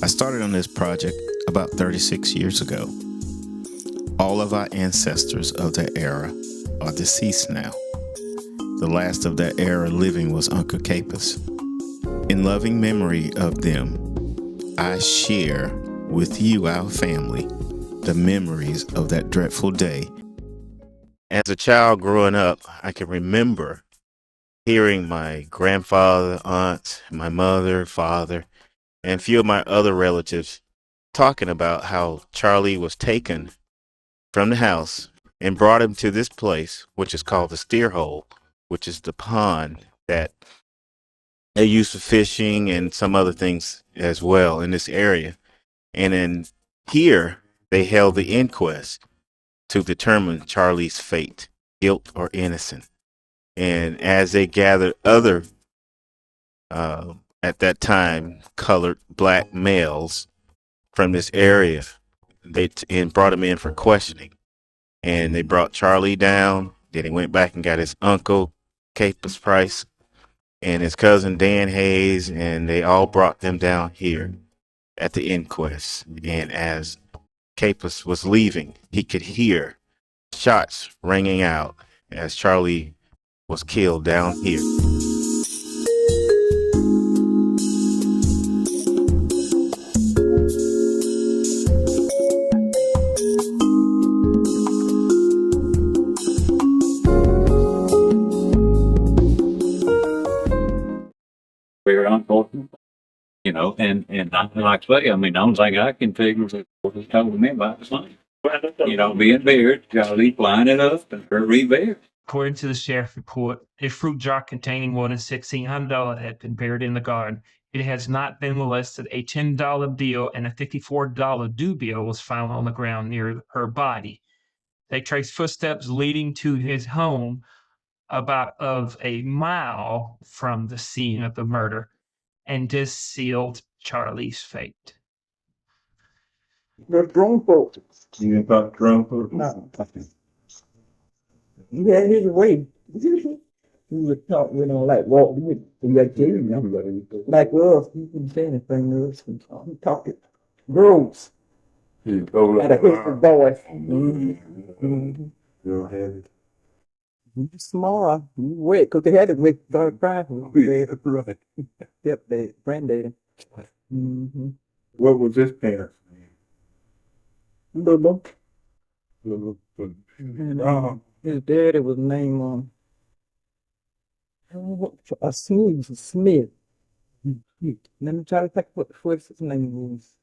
I started on this project about 36 years ago. All of our ancestors of that era are deceased now. The last of that era living was Uncle Capus. In loving memory of them, I share with you, our family, the memories of that dreadful day. As a child growing up, I can remember hearing my grandfather, aunt, my mother, father, and a few of my other relatives talking about how Charlie was taken from the house and brought him to this place, which is called the Steer Hole, which is the pond that they use for fishing and some other things as well in this area. And in here, they held the inquest to determine Charlie's fate, guilt or innocent. And as they gathered other, at that time, colored black males from this area, and brought him in for questioning. And they brought Charlie down. Then he went back and got his uncle, Capus Price, and his cousin Dan Hayes, and they all brought them down here at the inquest. And as Capus was leaving, he could hear shots ringing out as Charlie was killed down here. Very unfortunate, and like I say, I mean, the only thing I can figure is what he told me about the money. Being buried, Charlie flying it up and her reburied. According to the sheriff report, a fruit jar containing more than $1,600 had been buried in the garden. It has not been molested. A $10 bill and a $54 due bill was found on the ground near her body. They traced footsteps leading to his home about of a mile from the scene of the murder, and this sealed Charlie's fate. The drunk folks. You about drunk or No. He had his way. He would talk, like walk with like like us. He couldn't say anything to us. He talked it. Girls. you go Had a whisper voice. You'll have it. Tomorrow, wait, because they had to make the cry. Right. Yep, they granddaddy. Mm-hmm. What was his parents' name? Little. Little. His daddy was named Smith. Let me try to think what the first his name was.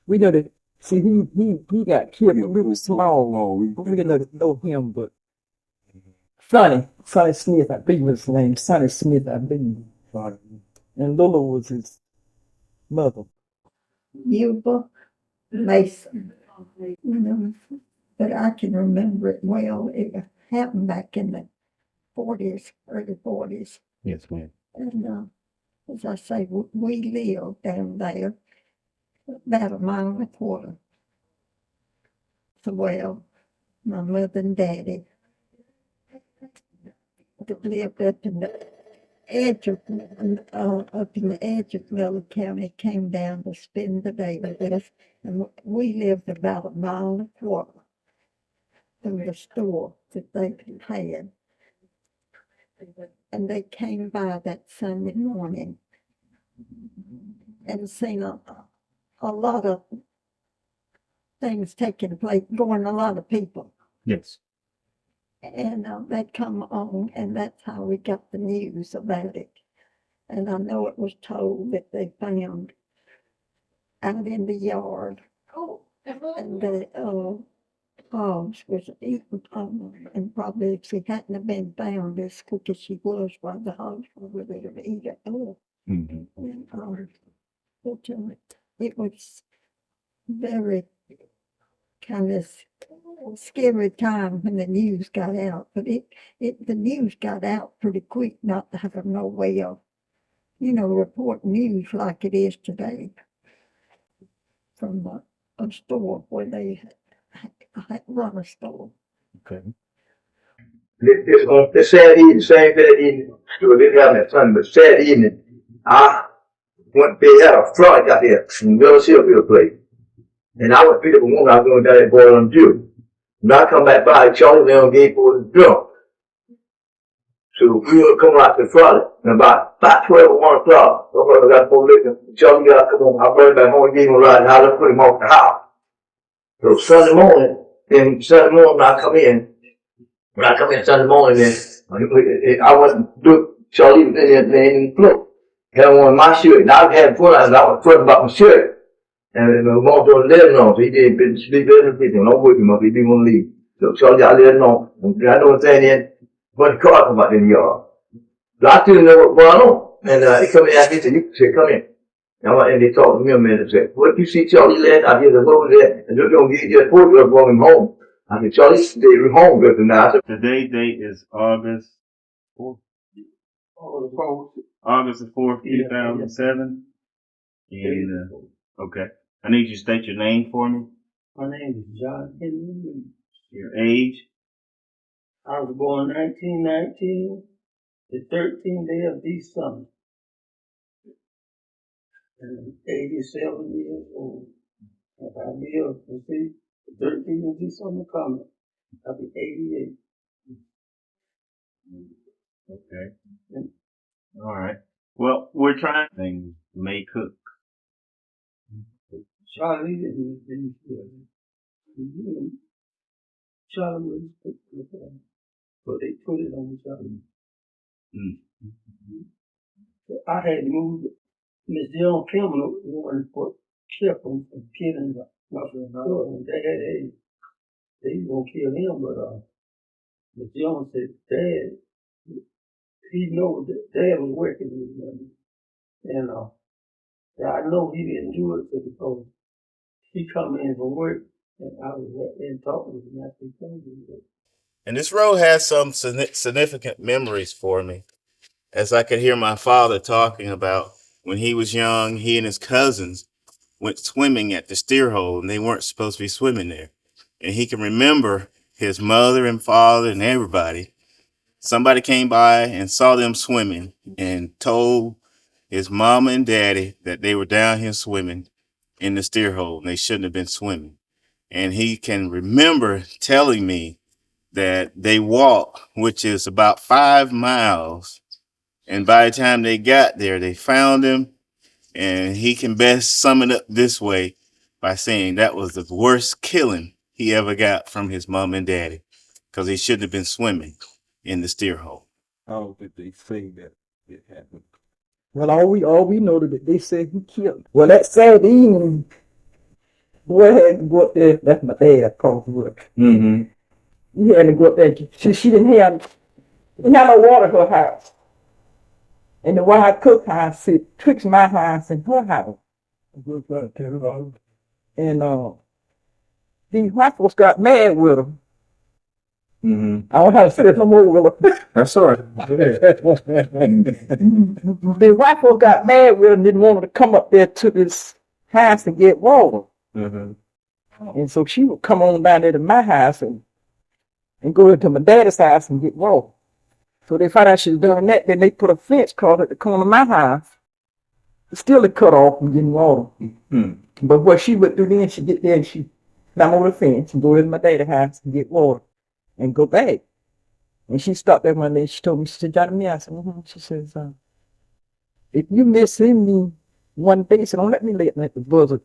We know that. See, he got killed when we were small. We didn't know him, but Sonny Smith, I think was his name. Sonny Smith, I think. And Lola was his mother. Yuba Mason, but I can remember it well. It happened back in the 40s, early 40s. Yes, ma'am. And as I say, we lived down there about a mile and a quarter. So, well, my mother and daddy that lived up in the edge of Miller County came down to spend the day with us, and we lived about a mile and a quarter from the store that they had. And they came by that Sunday morning and seen a lot of things taking place, going a lot of people. Yes. And they come on, and that's how we got the news about it. And I know it was told that they found out in the yard, and the hogs was eaten, and probably if she hadn't have been found as quick as she was, why the hogs would have eaten it. And, it was very kind of scary time when the news got out, but the news got out pretty quick, not to have no way of, report news like it is today from a store where they had run a store. Okay. This Saturday evening, same Saturday evening, still didn't have that fun, but Saturday evening, they had a flood out there in the middle of Silverfield place. And I went pick up a woman, I was going down that boy on Jew. When I come back by, Charlie Leon gave for the drunk. So we were coming out to Friday, and about 12 or 1 o'clock, somebody got 4 liquor. Charlie got to come on, I brought him back home, gave him a ride, and I just put him off the house. So Sunday morning, when I come in Sunday morning, then I went to do Charlie was in there in the floor. Had on my shirt, and I had fun, I was fretting about my shirt. And the mom told him, let him know. So he did, sleep better than everything. Don't wake him up, he didn't want to leave. So Charlie, I let him know. And I know what I'm saying, then, but the car come out in the yard. So I still didn't know what going on. And he come in and asked me, he said, come in. And they talked to me a minute and said, what did you see Charlie last? I said, what was that? And they're going to get just 4 girls brought him home. I said, Charlie stayed home good tonight. Today's date is August 4th. August the 4th, 2007. And, okay. I need you to state your name for me. My name is John Henry. Your age. I was born 1919, the 13th day of December. And I'm 87 years old. If I live to see the 13th of December coming, I'll be 88. Okay. All right. Well, we're trying things. May cook. Charlie didn't Charlie was but they put it on Charlie. So I had to move Miss John Cameron wanted to put kept him from killing my son. They gonna kill him, but Miss John said, Dad, he knows that Dad was working with him. And I know he didn't do it because he come in from work and I was right there talking with him after he come in. And this road has some significant memories for me, as I could hear my father talking about when he was young, he and his cousins went swimming at the steer hole, and they weren't supposed to be swimming there. And he can remember his mother and father and everybody. Somebody came by and saw them swimming and told his mama and daddy that they were down here swimming in the steer hole and they shouldn't have been swimming. And he can remember telling me that they walked, which is about 5 miles. And by the time they got there, they found him. And he can best sum it up this way by saying that was the worst killing he ever got from his mom and daddy, because he shouldn't have been swimming in the steer hole. How did they say that it happened? Well, all we know that they said he killed him. Well, that Saturday evening, boy had to go up there. That's my dad called work. Mm-hmm. He had to go up there. She didn't have no water at her house. And the wife cooked house sit twixt my house and her house. And these white folks got mad with him. Mm-hmm. I don't know how to say it no more with her. That's all right. The white folks got mad with him and didn't want her to come up there to this house and get water. Mm-hmm. And so she would come on down there to my house and go into my daddy's house and get water. So they found out she was doing that. Then they put a fence across at the corner of my house. Still it cut off from getting water. Mm-hmm. But what she would do then, she'd get there and she'd climb over the fence and go into my daddy's house and get water and go back. And she stopped there one day. She told me, she said, Johnny, I said, She says, if you miss me one day, so don't let me let the buzzard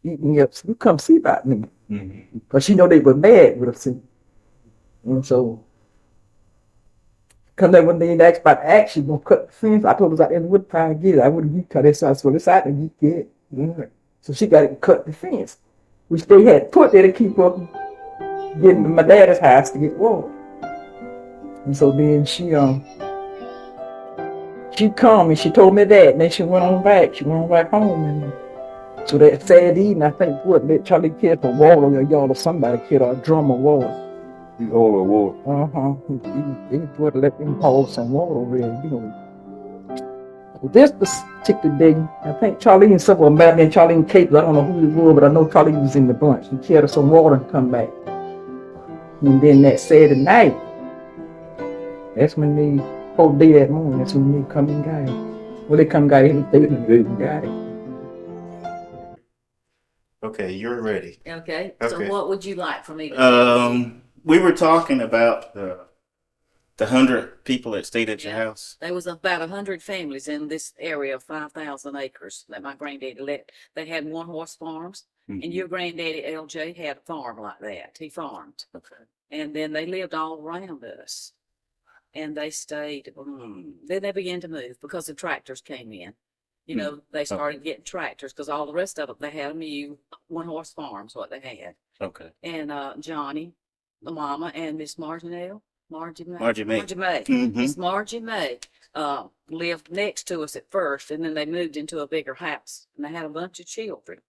eat me up. So you come see about me. Mm-hmm. Because she know they were mad with us. And so, come there one day and asked about the action, gonna cut the fence. I told her I wouldn't try to get it. I wouldn't get cut it. So I said, it's out and get it. Mm-hmm. So she got to cut the fence, which they had put there to keep up getting to my daddy's house to get water. And so then she come and she told me that, and then she went on back. She went on back home, and so that Saturday evening, I think let Charlie kid for water or y'all or somebody kid or a drum of water. You hold the water. He would let him hold some water over there, you know. This particular day, I think Charlie and some of them, and Charlie and Kate, I don't know who it was, but I know Charlie was in the bunch. He carried some water and come back. And then that Saturday night, that's when they whole day that morning, that's when they come and got him. Well, they come got him, they got it. Okay, you're ready. Okay. So Okay. what would you like for me to do? We were talking about the 100 people that stayed at your Yeah. house. There was about 100 families in this area of 5,000 acres that my granddaddy let. They had one horse farms, and your granddaddy LJ had a farm like that. He farmed, Okay. and then they lived all around us, and they stayed. Then they began to move because the tractors came in. You know, they started getting tractors because all the rest of it they had a new one horse farms what they had. Okay. And Johnny, the mama, and Miss Margie May. Margie May. Miss Margie May lived next to us at first, and then they moved into a bigger house, and they had a bunch of children.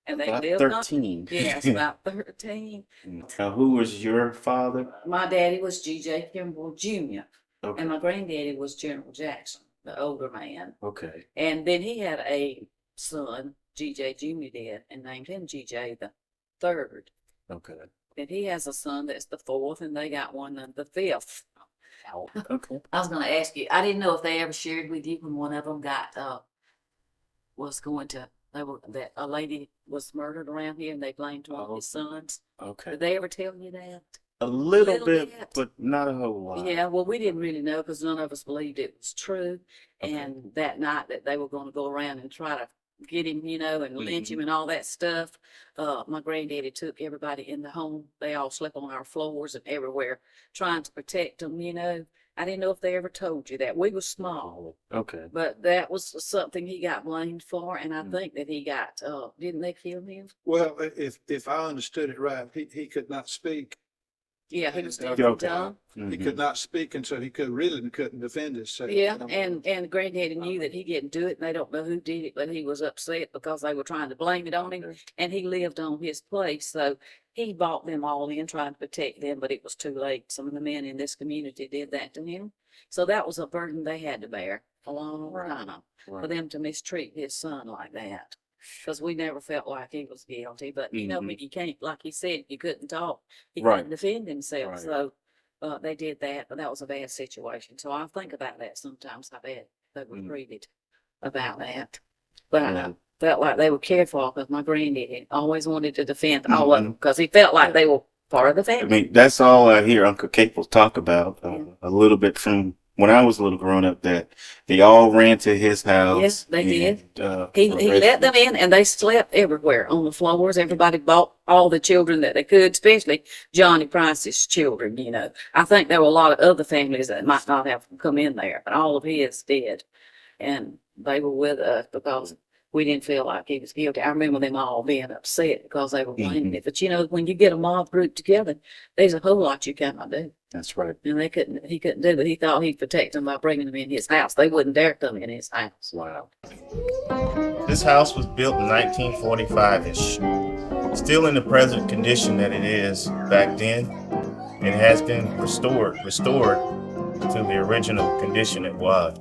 And they About lived 13. Yes, about 13. Now, who was your father? My daddy was G.J. Kimball Jr., Okay. and my granddaddy was General Jackson, the older man. Okay. And then he had a son, G.J. Jr. did, and named him G.J. the third. Okay. And he has a son that's the fourth, and they got one the fifth. Okay. I was going to ask you, I didn't know if they ever shared with you when one of them was going to, that a lady was murdered around here and they blamed one of his sons. Okay. Did they ever tell you that? A little bit, but not a whole lot. Yeah, well, we didn't really know because none of us believed it was true. Okay. And that night that they were going to go around and try to get him, and lynch him and all that stuff, my granddaddy took everybody in the home. They all slept on our floors and everywhere, trying to protect them. I didn't know if they ever told you that. We were small. Okay. But that was something he got blamed for, and I think that he got, didn't they kill him? Well, if I understood it right, he could not speak. Yeah, he was deaf Okay. and dumb. He could not speak, and so he couldn't defend himself. Yeah, and granddaddy knew that he didn't do it, and they don't know who did it, but he was upset because they were trying to blame it on him, and he lived on his place, so he bought them all in, trying to protect them, but it was too late. Some of the men in this community did that to him, so that was a burden they had to bear a long time for them to mistreat his son like that. Because we never felt like he was guilty, but when you can't, like he said, you couldn't talk, he couldn't defend himself, so they did that, but that was a bad situation. So I think about that sometimes. I bet they were treated about that, but I felt like they were cared for because my granddaddy always wanted to defend all of them because he felt like they were part of the family. I mean, that's all I hear Uncle Capel talk about a little bit from when I was a little growing up, that they all ran to his house. Yes, they did. He let them in, and they slept everywhere on the floors. Everybody bought all the children that they could, especially Johnny Price's children. I think there were a lot of other families that might not have come in there, but all of his did, and they were with us because we didn't feel like he was guilty. I remember them all being upset because they were blaming it. But when you get a mob group together, there's a whole lot you cannot do. That's right. And he couldn't do it. He thought he'd protect them by bringing them in his house. They wouldn't dare come in his house. Wow. This house was built in 1945-ish. Still in the present condition that it is back then. It has been restored to the original condition it was.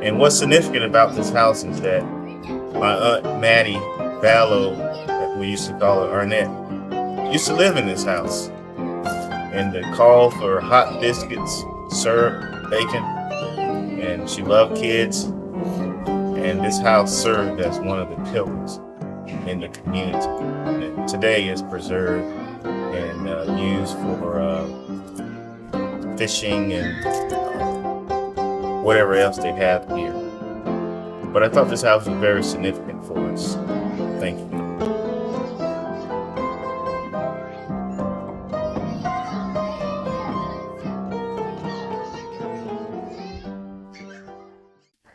And what's significant about this house is that my Aunt Mattie Ballo, that we used to call her Arnett, used to live in this house. And the call for hot biscuits, syrup, bacon, and she loved kids. And this house served as one of the pillars in the community. And today is preserved and used for fishing and whatever else they have here. But I thought this house was very significant for us. Thank you.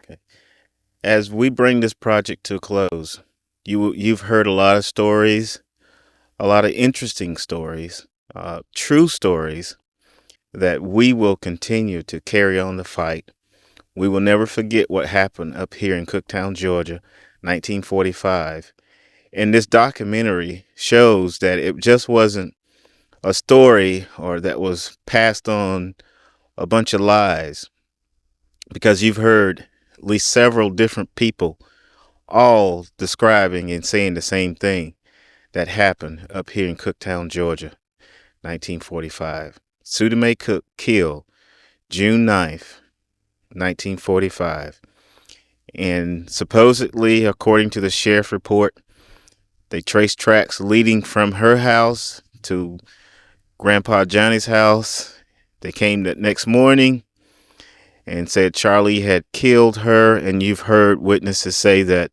Okay. As we bring this project to a close, you've heard a lot of stories, a lot of interesting stories, true stories that we will continue to carry on the fight. We will never forget what happened up here in Cooktown, Georgia, 1945. And this documentary shows that it just wasn't a story or that was passed on a bunch of lies, because you've heard at least several different people all describing and saying the same thing that happened up here in Cooktown, Georgia, 1945. Sudie Mae Cook killed June 9th, 1945. And supposedly, according to the sheriff report, they traced tracks leading from her house to Grandpa Johnny's house. They came that next morning and said Charlie had killed her, and you've heard witnesses say that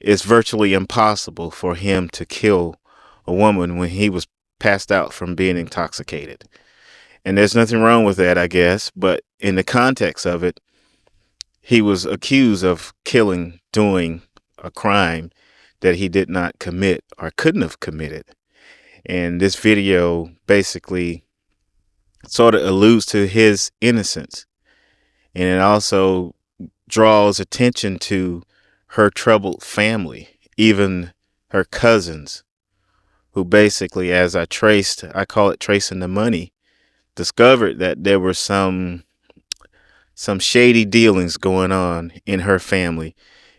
it's virtually impossible for him to kill a woman when he was passed out from being intoxicated. And there's nothing wrong with that, I guess, but in the context of it, he was accused of doing a crime that he did not commit or couldn't have committed. And this video basically sort of alludes to his innocence. And it also draws attention to her troubled family, even her cousins, who basically, as I call it tracing the money, discovered that there were some shady dealings going on in her family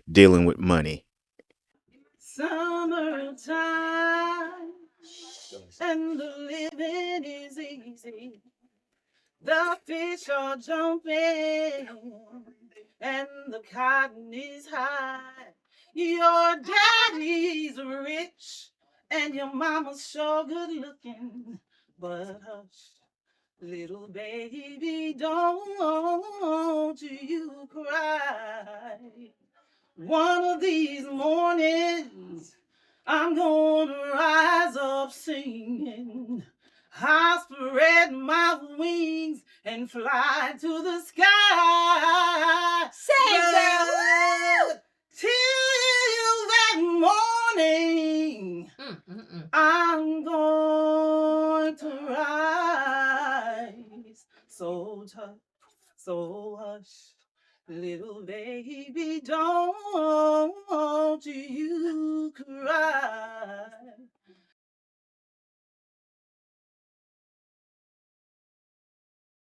dealing with money. Summertime and the living is easy. The fish are jumping and the cotton is high. Your daddy's rich and your mama's sure good looking. But hush, little baby, don't you cry. One of these mornings, I'm gonna rise up singing. I'll spread my wings and fly to the sky. Sing, But till that morning, I'm going to rise. So tough, so hush. Little baby, don't you cry.